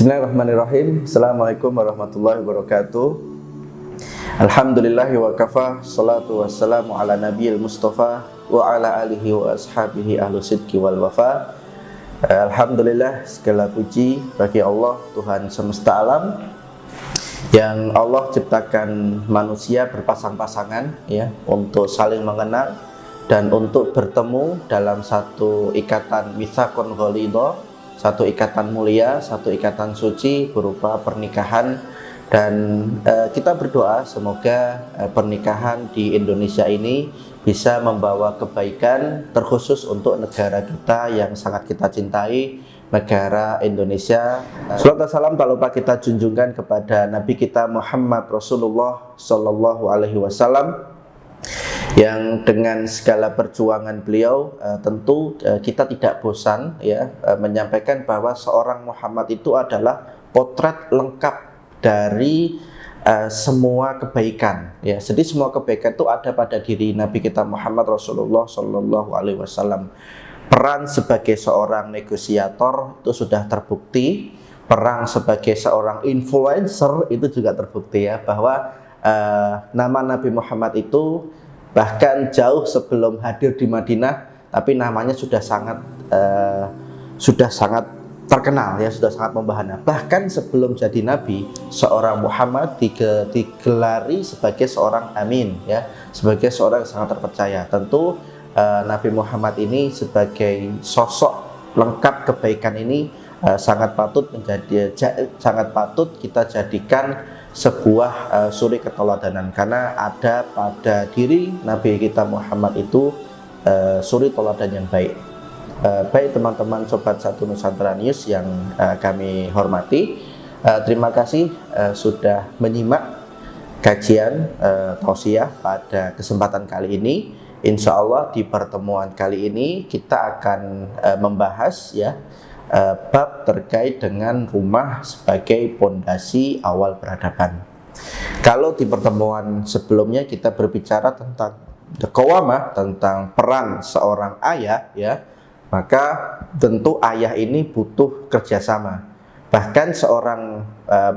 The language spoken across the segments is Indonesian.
Bismillahirrahmanirrahim. Assalamualaikum warahmatullahi wabarakatuh. Alhamdulillahi wa kafa. Salatu wassalamu ala nabiyil mustafa wa ala alihi wa ashabihi ahlu sidqi wal wafa. Alhamdulillah, segala puji bagi Allah, Tuhan semesta alam, yang Allah ciptakan manusia berpasang-pasangan ya, untuk saling mengenal dan untuk bertemu dalam satu ikatan mitsaqun ghalidha, satu ikatan mulia, satu ikatan suci berupa pernikahan. Dan kita berdoa semoga pernikahan di Indonesia ini bisa membawa kebaikan, terkhusus untuk negara kita yang sangat kita cintai, negara Indonesia. Salawat dan salam tak lupa kita junjungkan kepada Nabi kita Muhammad Rasulullah Sallallahu Alaihi Wasallam, yang dengan segala perjuangan beliau tentu kita tidak bosan ya menyampaikan bahwa seorang Muhammad itu adalah potret lengkap dari semua kebaikan ya. Jadi semua kebaikan itu ada pada diri Nabi kita Muhammad Rasulullah Sallallahu Alaihi Wasallam. Peran sebagai seorang negosiator itu sudah terbukti, peran sebagai seorang influencer itu juga terbukti ya, bahwa nama Nabi Muhammad itu bahkan jauh sebelum hadir di Madinah, tapi namanya sudah sangat terkenal ya, sudah sangat membahana. Bahkan sebelum jadi nabi, seorang Muhammad digelari sebagai seorang amin ya, sebagai seorang yang sangat terpercaya. Tentu Nabi Muhammad ini sebagai sosok lengkap kebaikan ini sangat patut kita jadikan sebuah suri keteladanan, karena ada pada diri Nabi kita Muhammad itu suri teladan yang baik. Baik teman-teman Sobat Satu Nusantara News yang kami hormati, terima kasih sudah menyimak kajian tausiah pada kesempatan kali ini. Insya Allah di pertemuan kali ini kita akan membahas ya bab terkait dengan rumah sebagai pondasi awal peradaban. Kalau di pertemuan sebelumnya kita berbicara tentang qawamah, tentang peran seorang ayah ya, maka tentu ayah ini butuh kerjasama. Bahkan seorang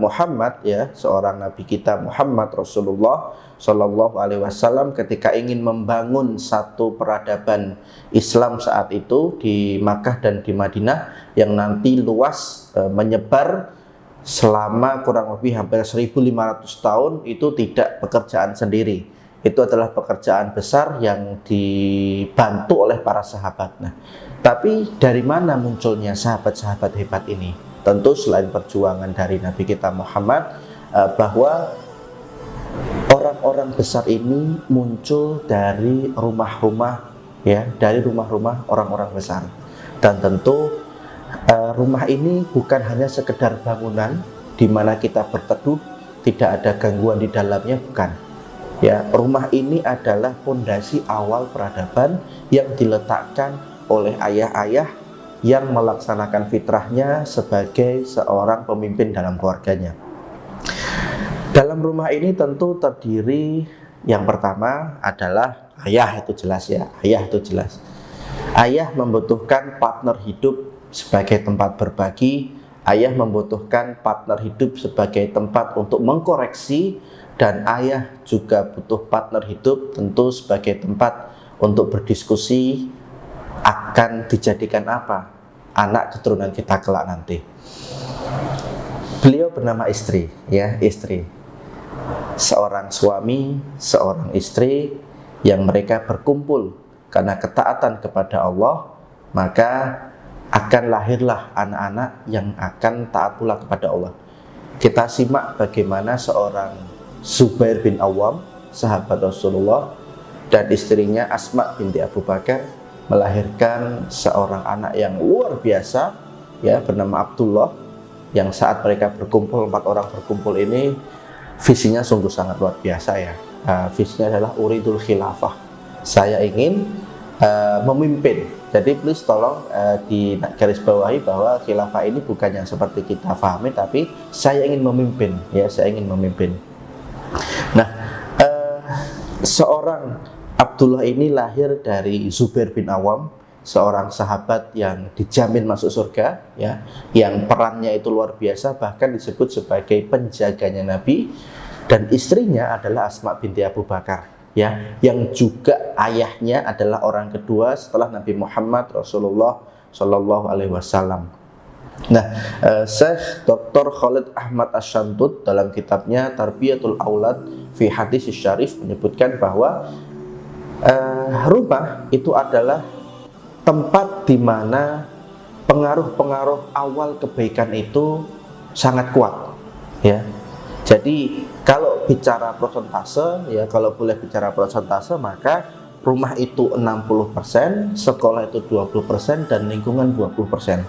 Muhammad ya, seorang Nabi kita Muhammad Rasulullah Sallallahu Alaihi Wasallam ketika ingin membangun satu peradaban Islam saat itu di Makkah dan di Madinah yang nanti luas menyebar selama kurang lebih hampir 1500 tahun, itu tidak pekerjaan sendiri. Itu adalah pekerjaan besar yang dibantu oleh para sahabat. Nah, tapi dari mana munculnya sahabat-sahabat hebat ini? Tentu selain perjuangan dari Nabi kita Muhammad, bahwa orang-orang besar ini muncul dari rumah-rumah ya, dari rumah-rumah orang-orang besar. Dan tentu rumah ini bukan hanya sekedar bangunan di mana kita berteduh, tidak ada gangguan di dalamnya, bukan. Ya, rumah ini adalah pondasi awal peradaban yang diletakkan oleh ayah-ayah yang melaksanakan fitrahnya sebagai seorang pemimpin dalam keluarganya. Dalam rumah ini tentu terdiri, yang pertama adalah ayah, itu jelas ya, ayah itu jelas. Ayah membutuhkan partner hidup sebagai tempat berbagi, ayah membutuhkan partner hidup sebagai tempat untuk mengkoreksi, dan ayah juga butuh partner hidup tentu sebagai tempat untuk berdiskusi akan dijadikan apa anak keturunan kita kelak nanti. Beliau bernama istri ya, istri. Seorang suami, seorang istri yang mereka berkumpul karena ketaatan kepada Allah, maka akan lahirlah anak-anak yang akan taat pula kepada Allah. Kita simak bagaimana seorang Zubair bin Awam, sahabat Rasulullah, dan istrinya Asma binti Abu Bakar melahirkan seorang anak yang luar biasa ya, bernama Abdullah, yang saat mereka berkumpul, 4 orang berkumpul ini, visinya sungguh sangat luar biasa ya. Visinya adalah uridul khilafah, saya ingin memimpin. Jadi please tolong di garis bawahi bahwa khilafah ini bukan yang seperti kita pahami, tapi saya ingin memimpin ya, saya ingin memimpin. Nah, seorang Abdullah ini lahir dari Zubair bin Awam seorang sahabat yang dijamin masuk surga, ya, yang perannya itu luar biasa, bahkan disebut sebagai penjaganya Nabi, dan istrinya adalah Asma binti Abu Bakar, ya, yang juga ayahnya adalah orang kedua setelah Nabi Muhammad Rasulullah Shallallahu Alaihi Wasallam. Nah, Syekh Dr. Khalid Ahmad Asy-Syantut dalam kitabnya Tarbiyatul Aulad fi Hadis Syarif menyebutkan bahwa rumah itu adalah tempat di mana pengaruh-pengaruh awal kebaikan itu sangat kuat, ya. Jadi kalau bicara persentase, ya, kalau boleh bicara persentase, maka rumah itu 60%, sekolah itu 20%, dan lingkungan 20%.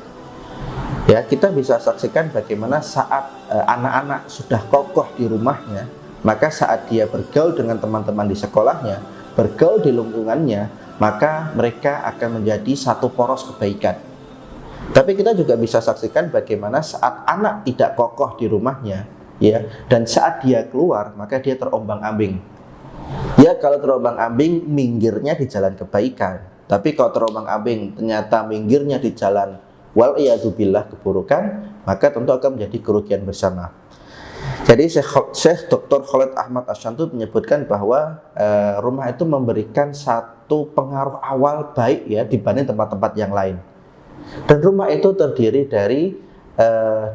Ya, kita bisa saksikan bagaimana saat anak-anak sudah kokoh di rumahnya, maka saat dia bergaul dengan teman-teman di sekolahnya, bergaul di lingkungannya, maka mereka akan menjadi satu poros kebaikan. Tapi kita juga bisa saksikan bagaimana saat anak tidak kokoh di rumahnya, ya, dan saat dia keluar, maka dia terombang-ambing. Ya, kalau terombang-ambing, minggirnya di jalan kebaikan. Tapi kalau terombang-ambing ternyata minggirnya di jalan wal-iyadzubillah keburukan, maka tentu akan menjadi kerugian bersama. Jadi Syekh Dr. Khalid Ahmad Asy-Syantut menyebutkan bahwa rumah itu memberikan satu pengaruh awal baik, ya, dibanding tempat-tempat yang lain. Dan rumah itu terdiri dari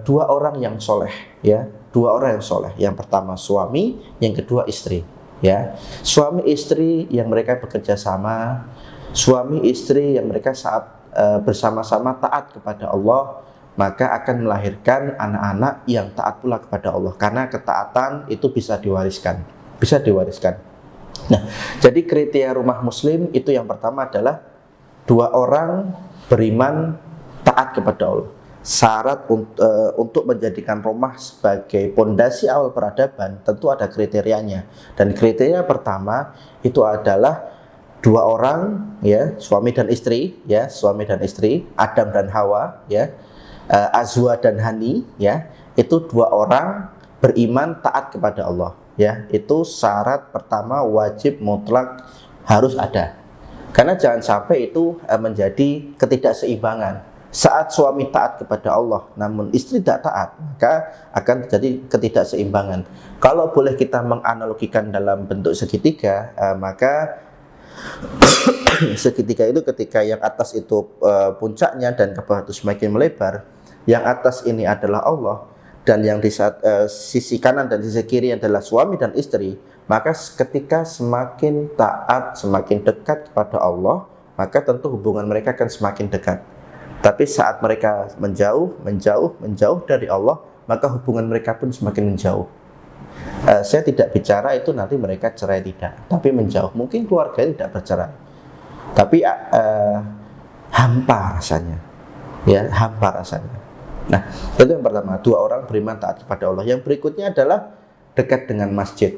dua orang yang soleh, ya, dua orang yang soleh. Yang pertama suami, yang kedua istri, ya. Suami istri yang mereka bekerja sama, suami istri yang mereka saat bersama-sama taat kepada Allah, maka akan melahirkan anak-anak yang taat pula kepada Allah, karena ketaatan itu bisa diwariskan, bisa diwariskan. Nah, jadi kriteria rumah muslim itu yang pertama adalah dua orang beriman taat kepada Allah. Syarat untuk menjadikan rumah sebagai pondasi awal peradaban tentu ada kriterianya, dan kriteria pertama itu adalah dua orang, ya, suami dan istri, ya, suami dan istri, Adam dan Hawa, ya, Azwa dan Hani, ya, itu dua orang beriman taat kepada Allah, ya. Itu syarat pertama, wajib mutlak harus ada. Karena jangan sampai itu menjadi ketidakseimbangan. Saat suami taat kepada Allah namun istri tidak taat, maka akan terjadi ketidakseimbangan. Kalau boleh kita menganalogikan dalam bentuk segitiga, maka segitiga itu ketika yang atas itu puncaknya dan ke bawah itu semakin melebar, yang atas ini adalah Allah, dan yang di sisi kanan dan sisi kiri adalah suami dan istri, maka ketika semakin taat, semakin dekat kepada Allah, maka tentu hubungan mereka akan semakin dekat. Tapi saat mereka menjauh dari Allah, maka hubungan mereka pun semakin menjauh. Saya tidak bicara itu nanti mereka cerai, tidak, tapi menjauh. Mungkin keluarga tidak bercerai, tapi hampa rasanya, ya, hampa rasanya. Nah, itu yang pertama, dua orang beriman taat kepada Allah. Yang berikutnya adalah dekat dengan masjid.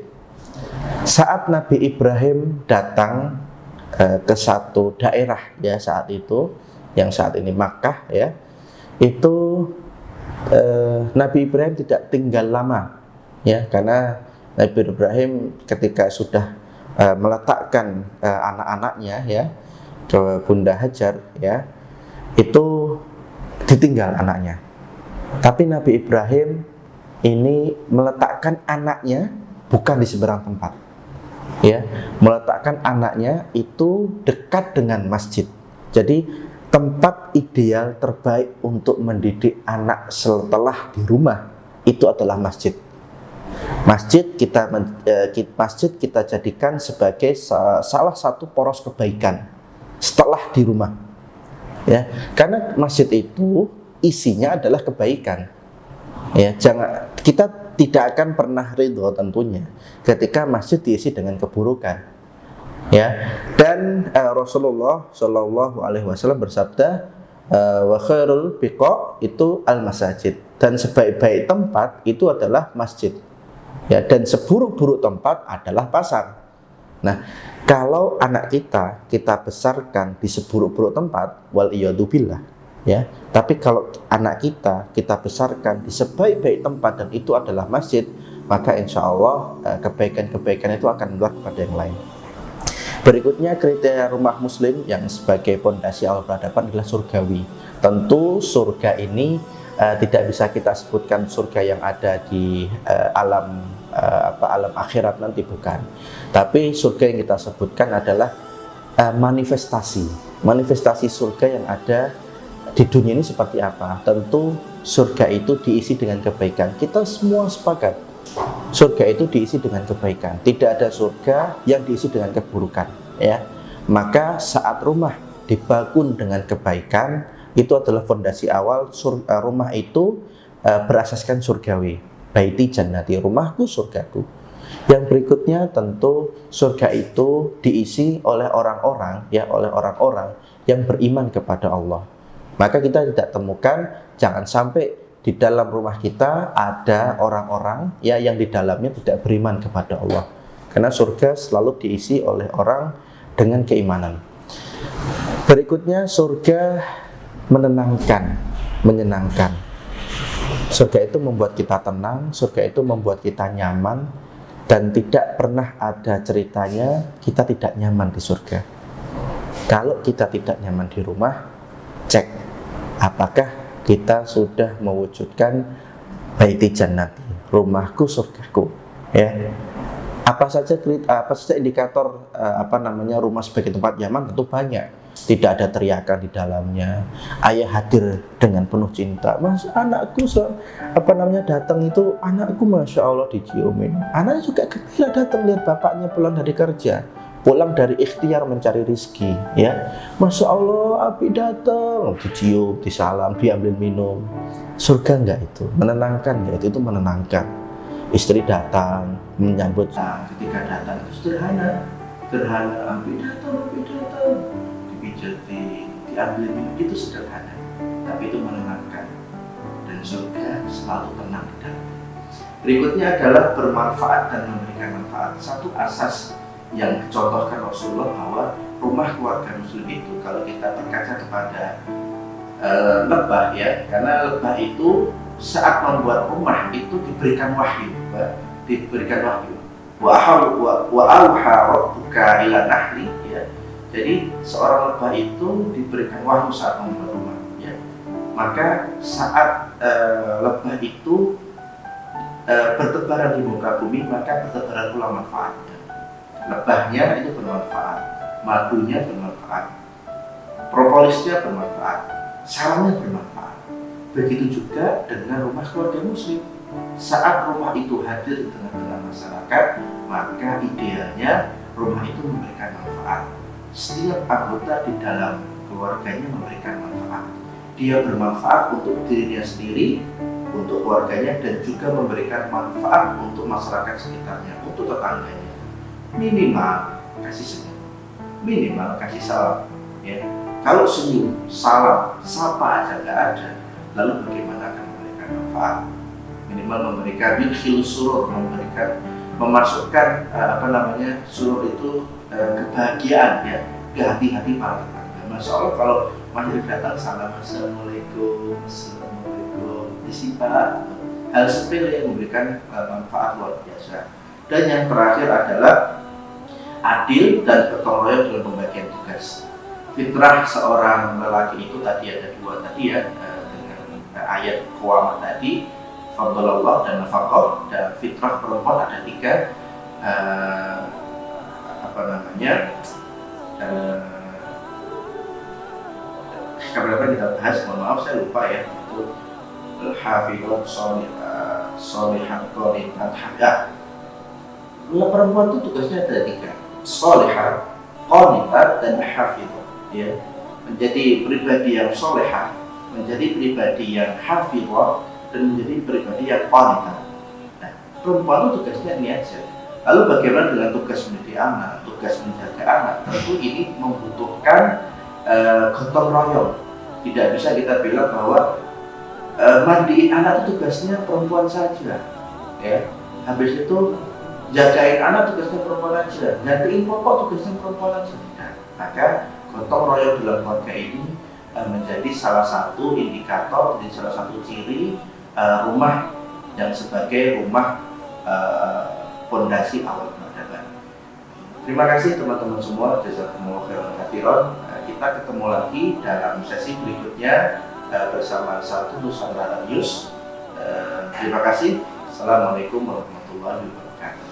Saat Nabi Ibrahim datang ke satu daerah, ya, saat itu, yang saat ini Makkah, ya, itu Nabi Ibrahim tidak tinggal lama, ya, karena Nabi Ibrahim ketika sudah meletakkan anak-anaknya, ya, ke Bunda Hajar, ya, itu ditinggal anaknya. Tapi Nabi Ibrahim ini meletakkan anaknya bukan di seberang tempat, ya, meletakkan anaknya itu dekat dengan masjid. Jadi tempat ideal terbaik untuk mendidik anak setelah di rumah itu adalah masjid. Masjid kita jadikan sebagai salah satu poros kebaikan setelah di rumah, ya, karena masjid itu isinya adalah kebaikan, ya. Kita tidak akan pernah ridho tentunya ketika masjid diisi dengan keburukan, ya. Dan Rasulullah Shallallahu Alaihi Wasallam bersabda, wa khairul biqa itu al masajid, dan sebaik-baik tempat itu adalah masjid, ya, dan seburuk-buruk tempat adalah pasar. Nah, kalau anak kita besarkan di seburuk-buruk tempat, wal iyadzubillah, ya, tapi kalau anak kita besarkan di sebaik-baik tempat dan itu adalah masjid, maka insya Allah kebaikan-kebaikan itu akan menular kepada yang lain. Berikutnya kriteria rumah muslim yang sebagai pondasi awal peradaban adalah surgawi. Tentu surga ini tidak bisa kita sebutkan surga yang ada di alam akhirat nanti, bukan. Tapi surga yang kita sebutkan adalah manifestasi surga yang ada di dunia ini seperti apa. Tentu surga itu diisi dengan kebaikan. Kita semua sepakat surga itu diisi dengan kebaikan. Tidak ada surga yang diisi dengan keburukan, ya. Maka saat rumah dibangun dengan kebaikan, itu adalah fondasi awal. Rumah itu berasaskan surgawi. Baiti jannati, rumahku surgaku. Yang berikutnya tentu surga itu diisi oleh orang-orang yang beriman kepada Allah. Maka kita tidak temukan, jangan sampai di dalam rumah kita ada orang-orang yang di dalamnya tidak beriman kepada Allah. Karena surga selalu diisi oleh orang dengan keimanan. Berikutnya surga menyenangkan. Surga itu membuat kita tenang, surga itu membuat kita nyaman, dan tidak pernah ada ceritanya kita tidak nyaman di surga. Kalau kita tidak nyaman di rumah, cek apakah kita sudah mewujudkan baiti jannati, rumahku surgaku, ya. Apa saja indikator rumah sebagai tempat nyaman? Tentu banyak. Tidak ada teriakan di dalamnya, ayah hadir dengan penuh cinta. Mas, anakku datang itu, anakku masya Allah diciumin. Anaknya juga gembira datang lihat bapaknya pulang dari kerja, pulang dari ikhtiar mencari rizki, ya. Masya Allah, Abi datang, dicium, disalam, diambil minum. Surga enggak itu? Menenangkan enggak? Itu menenangkan. Istri datang menyambut. Ketika datang itu sederhana, Abi datang, dipijati, diambil minum, itu sederhana, tapi itu menenangkan. Dan surga selalu tenang di dalam. Berikutnya adalah bermanfaat dan memberikan manfaat. Satu asas yang dicontohkan Rasulullah bahwa rumah keluarga muslim itu, kalau kita berkaca kepada lebah, ya, karena lebah itu saat membuat rumah itu diberikan wahyu. Wa auha rabbuka ila nahli, ya. Jadi seorang lebah itu diberikan wahyu saat membuat rumah, ya. Maka saat lebah itu bertebaran di muka bumi, maka bertebaran pula manfaatnya. Lebahnya itu bermanfaat, madunya bermanfaat, propolisnya bermanfaat, sarangnya bermanfaat. Begitu juga dengan rumah keluarga muslim. Saat rumah itu hadir di tengah-tengah masyarakat, maka idealnya rumah itu memberikan manfaat. Setiap anggota di dalam keluarganya memberikan manfaat. Dia bermanfaat untuk dirinya sendiri, untuk keluarganya, dan juga memberikan manfaat untuk masyarakat sekitarnya, untuk tetangganya. Minimal kasih senyum, minimal kasih salam, ya. Kalau senyum, salam, sapa aja nggak ada, lalu bagaimana akan memberikan manfaat? Minimal memberikan yudkhilus surur, memasukkan surur itu kebahagiaan, ya, ke hati-hati para tetangga. Masya Allah, kalau masih datang salam, assalamualaikum, disipat, hal sepele yang memberikan manfaat luar biasa. Dan yang terakhir adalah adil dan gotong royong dalam pembagian tugas. Fitrah seorang lelaki itu tadi ada dua tadi, ya, dengan ayat qawamah tadi, fadlallah dan nafaqah, dan fitrah perempuan ada tiga. Kapan-kapan kita bahas, mohon maaf saya lupa, ya, itu hafidhah sholihat qanitat hadah. Perempuan itu tugasnya ada tiga: sholihat, qanitat, dan hafidhah, ya. Menjadi pribadi yang sholihah, menjadi pribadi yang hafidhah, dan menjadi pribadi yang qanitat. Nah, perempuan itu tugasnya ini aja. Lalu bagaimana dengan tugas mendidik anak, tugas menjaga anak? Tentu ini membutuhkan gotong royong. Tidak bisa kita bilang bahwa mandiin anak itu tugasnya perempuan saja, ya. Habis itu jagain anak tugasnya perempuan aja, gantiin popok tugasnya perempuan aja. Nah, maka gotong royong dalam keluarga ini menjadi salah satu indikator, menjadi salah satu ciri rumah yang sebagai rumah fondasi awal peradaban. Terima kasih teman-teman semua, jazakumullah khairan katsiran. Kita ketemu lagi dalam sesi berikutnya bersama Satu Nusantara News. Terima kasih. Assalamualaikum warahmatullahi wabarakatuh.